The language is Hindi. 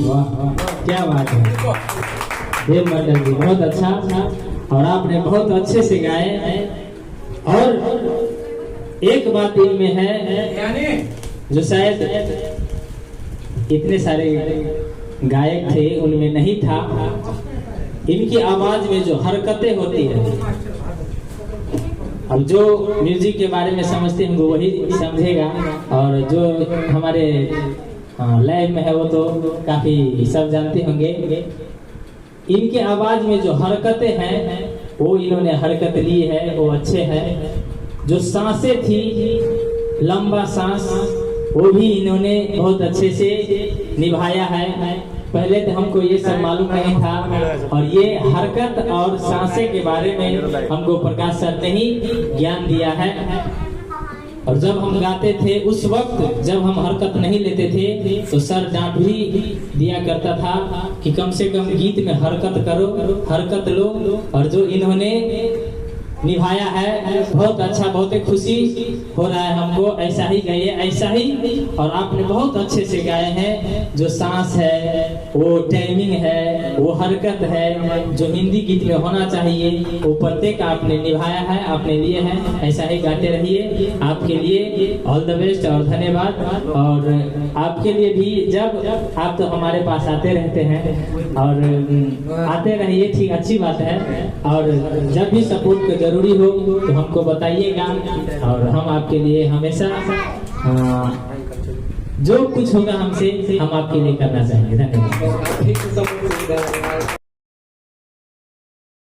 वाह वाह, क्या बात है। ये मंडल जी बहुत अच्छा, और आपने बहुत अच्छे से गाए। और एक बात इनमें है जो शायद इतने सारे गायक थे उनमें नहीं था, इनकी आवाज में जो हरकतें होती है। अब जो म्यूजिक के बारे में समझते हैं वो वही समझेगा, और जो हमारे लाइव में है वो तो काफी सब जानते होंगे। इनके आवाज में जो हरकतें हैं वो इन्होंने हरकत ली है, वो अच्छे हैं। जो सांसें थी, लंबा सांस, वो भी इन्होंने बहुत अच्छे से निभाया है। पहले तो हमको ये सब मालूम नहीं था, और ये हरकत और सांसें के बारे में हमको प्रकाश सर ने ही ज्ञान दिया है। और जब हम गाते थे उस वक्त जब हम हरकत नहीं लेते थे तो सर डांट भी दिया करता था कि कम से कम गीत में हरकत करो, हरकत लो। और जो इन्होंने निभाया है बहुत अच्छा, बहुत ही खुशी हो रहा है हमको। ऐसा ही गाइए, ऐसा ही। और आपने बहुत अच्छे से गाए हैं। जो सांस है, वो टाइमिंग है, वो हरकत है, जो हिंदी गीत में होना चाहिए, वो प्रत्येक आपने निभाया है, आपने लिए हैं। ऐसा ही गाते रहिए। आपके लिए ऑल द बेस्ट और धन्यवाद। और आपके लिए भी, जब आप तो हमारे पास आते रहते हैं और आते रहिए, ठीक, अच्छी बात है। और जब भी सपोर्ट की जरूरी हो तो हमको बताइएगा, और हम आपके लिए हमेशा जो कुछ होगा हमसे हम आपके लिए करना चाहेंगे। धन्यवाद।